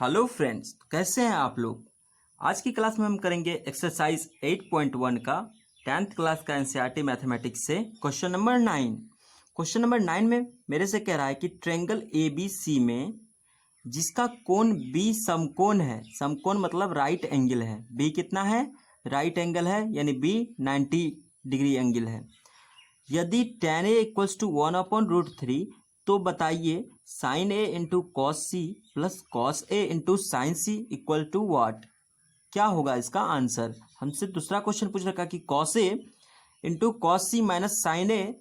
Hello friends, कैसे हैं आप लोग। आज की क्लास में हम करेंगे एक्सरसाइज 8.1 का 10th क्लास का एनसीईआरटी मैथमेटिक्स से क्वेश्चन नंबर 9। क्वेश्चन नंबर 9 में मेरे से कह रहा है कि ट्रायंगल ABC में जिसका कोण B समकोण है, समकोण मतलब राइट एंगल है, B कितना है, राइट एंगल है, यानी B 90 डिग्री एंगल है। यदि tan A इक्वल्स टू 1/√3 तो बताइए sine A into cos C plus cos A into sine C equal to what. क्या होगा इसका आंसर। हमसे दूसरा क्वेश्चन पूछ रखा कि cos A into cos C minus sine A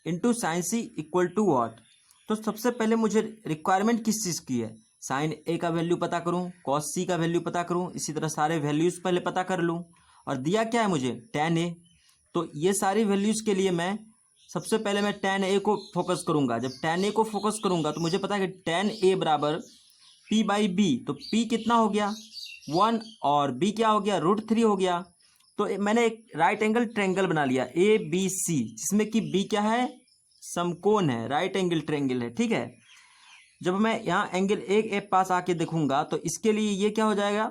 into sine C equal to what. तो सबसे पहले मुझे रिक्वायरमेंट किस चीज़ की है, साइन ए का वैल्यू पता करूं, कॉस सी का वैल्यू पता करूं, इसी तरह सारे वैल्यूज़ पहले पता कर लूं। और दिया क्या है मुझे, tan ए। तो ये सारी वैल्यूज़ के लिए मैं सबसे पहले मैं tan ए को फोकस करूंगा। जब tan ए को फोकस करूंगा तो मुझे पता है कि tan ए बराबर p/b। तो p कितना हो गया 1 और b क्या हो गया √3 हो गया। तो मैंने एक राइट एंगल ट्रायंगल बना लिया ABC, जिसमें कि b क्या है, समकोण है, राइट एंगल ट्रायंगल है। ठीक है, जब मैं यहाँ एंगल ए पास आके देखूंगा तो इसके लिए ये क्या हो जाएगा,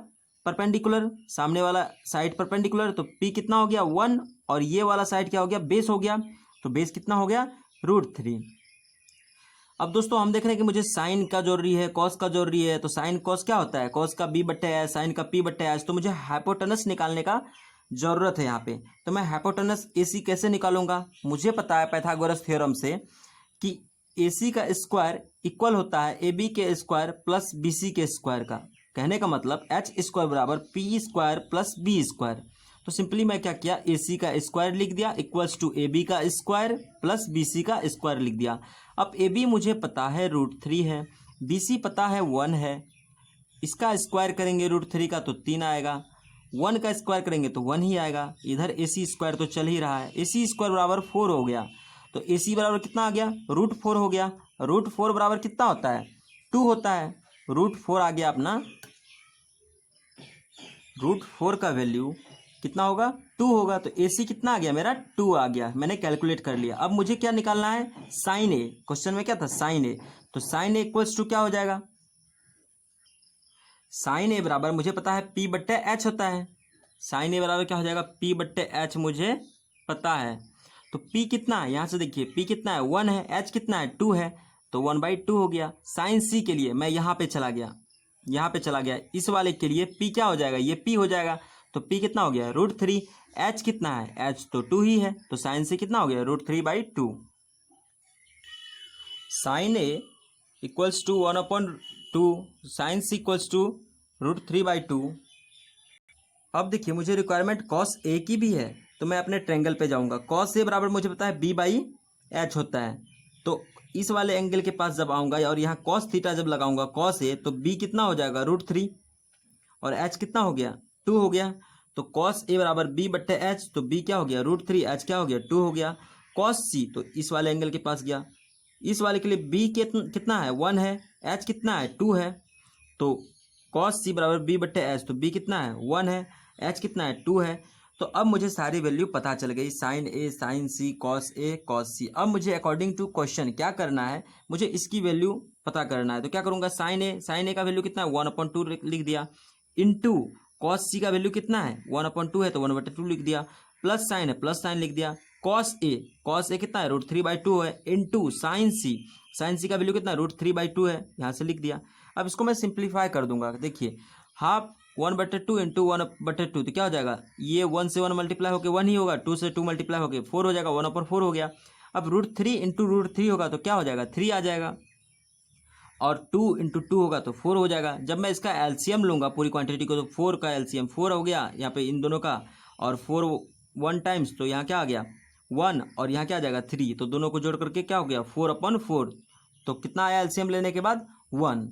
परपेंडिकुलर, सामने वाला साइड परपेंडिकुलर। तो p कितना हो गया 1 और ये वाला साइड क्या हो गया, बेस हो गया। तो बेस कितना हो गया √3। अब दोस्तों हम देख रहे हैं कि मुझे साइन का जरूरी है, कॉस का जरूरी है। तो साइन कॉस क्या होता है, कॉस का b/h, साइन का p/h। तो मुझे हाइपोटेनस निकालने का जरूरत है यहाँ पे। तो मैं हाइपोटेनस AC कैसे निकालूंगा, मुझे पता है पाइथागोरस थ्योरम से कि AC का स्क्वायर इक्वल होता है AB के स्क्वायर प्लस BC के स्क्वायर का। कहने का मतलब h² बराबर p² प्लस b²। तो सिंपली मैं क्या किया, AC का स्क्वायर लिख दिया इक्वल्स टू AB का स्क्वायर प्लस BC का स्क्वायर लिख दिया। अब AB मुझे पता है √3 है, BC पता है 1 है। इसका स्क्वायर करेंगे √3 का तो 3 आएगा, 1 का स्क्वायर करेंगे तो 1 ही आएगा। इधर AC स्क्वायर तो चल ही रहा है, AC स्क्वायर बराबर 4 हो गया। तो AC बराबर कितना आ गया, √4 हो गया। √4 बराबर कितना होता है, 2 होता है। √4 आ गया अपना, √4 का वैल्यू कितना होगा 2 होगा। तो AC कितना आ गया मेरा 2 आ गया, मैंने कैलकुलेट कर लिया। अब मुझे क्या निकालना है, साइन ए। क्वेश्चन में क्या था, साइन ए। तो साइन ए इक्वल्स टू क्या हो जाएगा, साइन ए बराबर मुझे पता है p/h होता है। साइन ए बराबर क्या हो जाएगा, p/h मुझे पता है। तो p कितना है, यहाँ से देखिए p कितना है 1 है, h कितना है 2 है, तो 1/2 हो गया। साइन सी के लिए मैं यहाँ पे चला गया, यहाँ पे चला गया। इस वाले के लिए p क्या हो जाएगा, ये p हो जाएगा। तो p कितना हो गया √3। h कितना है, h तो 2 ही है। तो साइन सी कितना हो गया √3/2। Sine A equals to 1/2, sine C equals to √3/2। अब देखिए मुझे रिक्वायरमेंट कॉस ए की भी है, तो मैं अपने ट्रायंगल पे जाऊंगा। कॉस ए बराबर मुझे पता है b/h होता है। तो इस वाले एंगल के पास जब आऊंगा और यहाँ कॉस थीटा जब लगाऊंगा कॉस ए, तो b कितना हो जाएगा √3 और h कितना हो गया 2 हो गया। तो कॉस ए बराबर b/h, तो b क्या हो गया √3, h क्या हो गया 2 हो गया। कॉस सी तो इस वाले एंगल के पास गया, इस वाले के लिए b कितना है 1 है, h कितना है 2 है। तो कॉस सी बराबर b/h, तो b कितना है 1 है, h कितना है 2 है। तो अब मुझे सारी वैल्यू पता चल गई, sign A, sign C, cos A, cos सी। अब मुझे अकॉर्डिंग टू क्वेश्चन क्या करना है, मुझे इसकी वैल्यू पता करना है। तो क्या करूंगा, साइन ए का वैल्यू कितना है 1/2 लिख दिया, इंटू कॉस सी का वैल्यू कितना है 1/2 है तो 1/2 लिख दिया, प्लस साइन है प्लस साइन लिख दिया। कॉस ए कितना है √3/2 है, इंटू साइन सी का वैल्यू कितना है √3/2 है, यहाँ से लिख दिया। अब इसको मैं सिंप्लीफाई कर दूंगा। देखिए हाफ 1/2 इंटू 1/2, तो क्या हो जाएगा, ये 1 से 1 मल्टीप्लाई होकर 1 ही होगा, 2 से 2 मल्टीप्लाई होकर 4 हो जाएगा, 1/4 हो गया। अब √3 इंटू √3 होगा तो क्या हो जाएगा 3 आ जाएगा, और 2 इंटू 2 होगा तो 4 हो जाएगा। जब मैं इसका एलसीएम लूंगा पूरी क्वांटिटी को, तो 4 का एलसीएम 4 हो गया यहाँ पे इन दोनों का, और 4 1 टाइम्स, तो यहाँ क्या आ गया 1 और यहाँ क्या आ जाएगा 3, तो दोनों को जोड़ करके क्या हो गया 4/4। तो कितना आया एलसीएम लेने के बाद 1।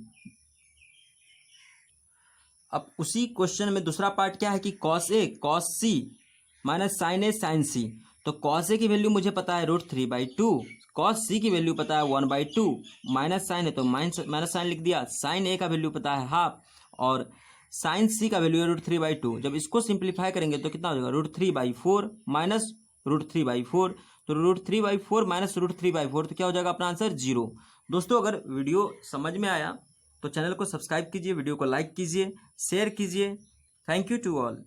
अब उसी क्वेश्चन में दूसरा पार्ट क्या है कि कॉस ए कॉस सी माइनस साइन ए साइन सी। तो कॉस ए की वैल्यू मुझे पता है √3/2, कॉस सी की वैल्यू पता है 1/2, माइनस साइन है तो माइनस साइन लिख दिया। साइन ए का वैल्यू पता है हाफ, और साइन सी का वैल्यू है √3/2। जब इसको सिंप्लीफाई करेंगे तो कितना हो जाएगा √3/4 माइनस √3/4। तो √3/4 माइनस √3/4, तो क्या हो जाएगा अपना आंसर 0। दोस्तों अगर वीडियो समझ में आया तो चैनल को सब्सक्राइब कीजिए, वीडियो को लाइक कीजिए, शेयर कीजिए। Thank you to all.